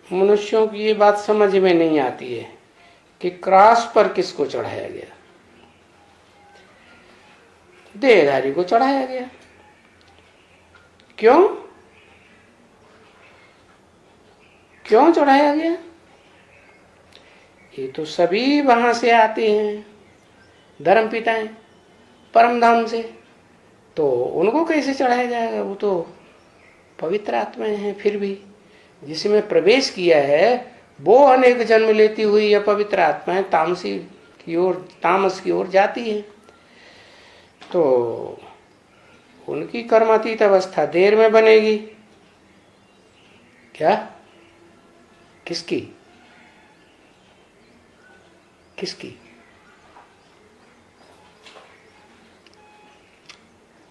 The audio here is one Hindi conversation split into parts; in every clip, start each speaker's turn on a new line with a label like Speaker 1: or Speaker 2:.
Speaker 1: मनुष्यों की ये बात समझ में नहीं आती है कि क्रॉस पर किसको चढ़ाया गया? देहधारी को चढ़ाया गया। क्यों? क्यों चढ़ाया गया? ये तो सभी वहां से आते हैं, धर्म पिताएं, परम धाम से, तो उनको कैसे चढ़ाया जाएगा? वो तो पवित्र आत्माएं हैं। फिर भी जिसमें प्रवेश किया है वो अनेक जन्म लेती हुई अपवित्र आत्माएं तामसी की ओर, तामस की ओर जाती है, तो उनकी कर्मातीत अवस्था देर में बनेगी। क्या? किसकी? किसकी?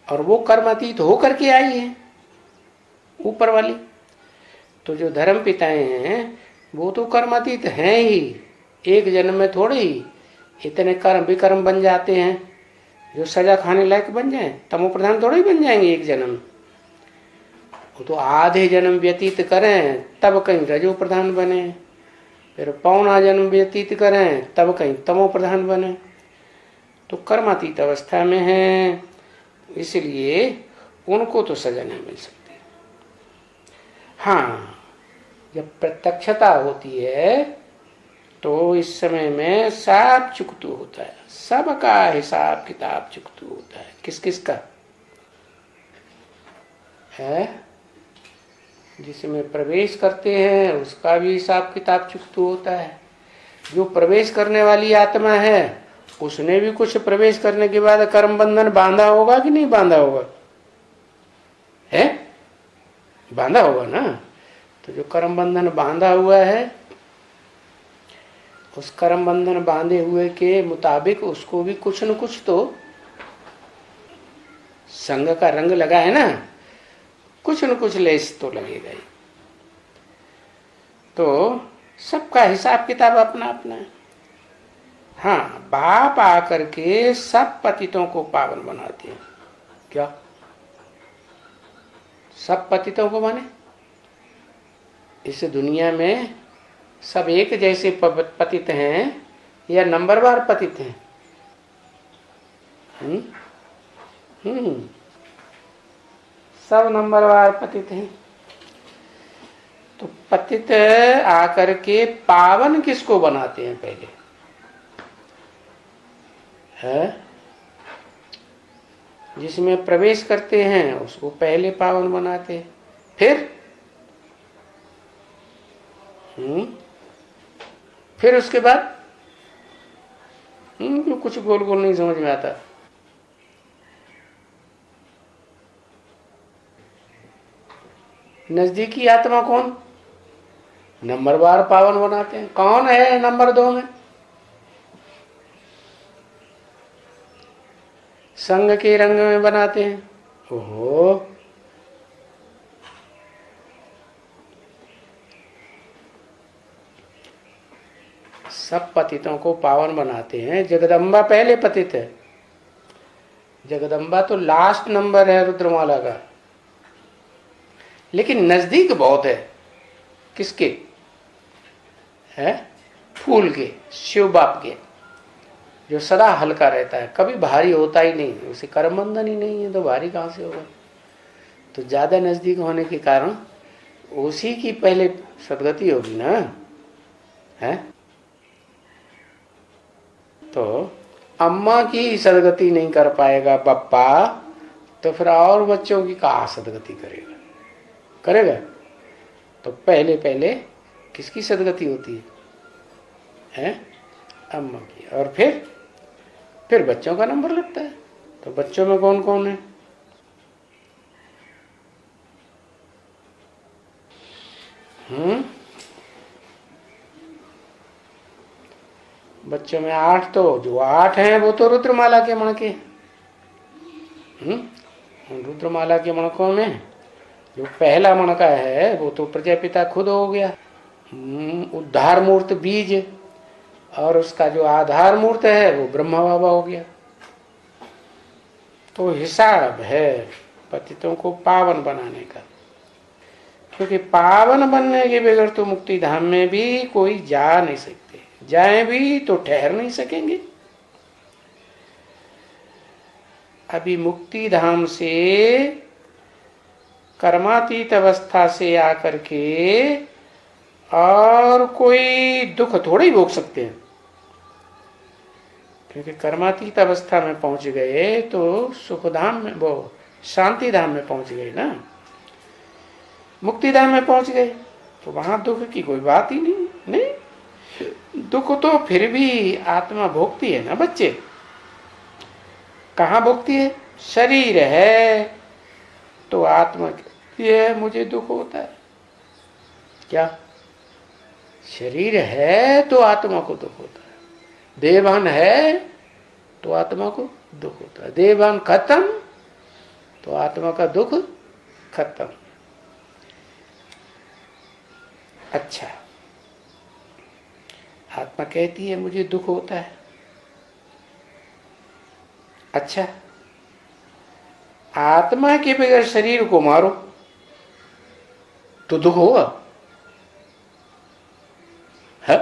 Speaker 1: और वो कर्मातीत होकर के आई है ऊपर वाली। तो जो धर्म पिताएं हैं वो तो कर्मातीत हैं ही, एक जन्म में थोड़े ही इतने कर्म विकर्म बन जाते हैं जो सजा खाने लायक बन जाएं। तमो प्रधान थोड़े ही बन जाएंगे एक जन्म। वो तो आधे जन्म व्यतीत करें तब कहीं रजो प्रधान बने, फिर पौना जन्म व्यतीत करें तब कहीं तमो प्रधान बने। तो कर्मातीत अवस्था में है, इसलिए उनको तो सजा नहीं मिल सकती। हाँ, जब प्रत्यक्षता होती है तो इस समय में सब चुकतू होता है, सबका हिसाब किताब चुकतू होता है। किस किस का है? जिसमें प्रवेश करते हैं उसका भी हिसाब किताब चुकतू होता है। जो प्रवेश करने वाली आत्मा है उसने भी कुछ प्रवेश करने के बाद कर्म बंधन बांधा होगा कि नहीं बांधा होगा? है? बांधा होगा ना। तो जो कर्म बंधन बांधा हुआ है उस कर्म बंधन बांधे हुए के मुताबिक उसको भी कुछ न कुछ तो संग का रंग लगा है ना, कुछ न कुछ लेस तो लगेगा ही। तो सबका हिसाब किताब अपना अपना है। हाँ, बाप आकर के सब पतितों को पावन बनाते हैं। क्या सब पतितों को माने? इस दुनिया में सब एक जैसे पतित हैं या नंबरवार पतित हैं? सब नंबरवार पतित हैं। तो पतित आकर के पावन किसको बनाते हैं? पहले है जिसमें प्रवेश करते हैं उसको पहले पावन बनाते हैं, फिर उसके बाद कुछ गोल गोल नहीं समझ में आता। नजदीकी आत्मा कौन? नंबरवार पावन बनाते हैं। कौन है नंबर 2 में? संग के रंग में बनाते हैं। ओहो, सब पतितों को पावन बनाते हैं। जगदम्बा पहले पतित है। जगदम्बा तो लास्ट नंबर है रुद्रमाला का, लेकिन नजदीक बहुत है। किसके है? फूल के, शिव बाप के, जो सदा हल्का रहता है, कभी भारी होता ही नहीं। उसे कर्म बंधन ही नहीं है तो भारी कहां से होगा? तो ज्यादा नजदीक होने के कारण उसी की पहले सदगति होगी ना, है? तो अम्मा की सदगति नहीं कर पाएगा पप्पा, तो फिर और बच्चों की कहाँ सदगति करेगा? करेगा? तो पहले पहले किसकी सदगति होती है? हैं? अम्मा की। और फिर बच्चों का नंबर लगता है। तो बच्चों में कौन कौन है? बच्चों में 8, तो जो 8 हैं वो तो रुद्रमाला के मण के। रुद्रमाला के मणकों में जो पहला मणका है वो तो प्रजापिता खुद हो गया, उद्धार मूर्त बीज, और उसका जो आधार मूर्त है वो ब्रह्मा बाबा हो गया। तो हिसाब है पतितों को पावन बनाने का। क्योंकि पावन बनने के बगैर तो मुक्ति धाम में भी कोई जा नहीं सकते, जाए भी तो ठहर नहीं सकेंगे। अभी मुक्ति धाम से कर्मातीत अवस्था से आकर के और कोई दुख थोड़े ही भोग सकते हैं, क्योंकि कर्मातीत अवस्था में पहुंच गए तो सुख धाम में, वो शांति धाम में पहुंच गए ना, मुक्ति धाम में पहुंच गए, तो वहां दुख की कोई बात ही नहीं। दुख तो फिर भी आत्मा भोगती है ना बच्चे। कहाँ भोगती है? शरीर है तो आत्मा कहती है मुझे दुख होता है। क्या शरीर है तो आत्मा को दुख होता है? देहभान है तो आत्मा को दुख होता है। देहभान खत्म तो आत्मा का दुख खत्म। अच्छा, आत्मा कहती है मुझे दुख होता है। अच्छा, आत्मा के बगैर शरीर को मारो तो दुख होगा? है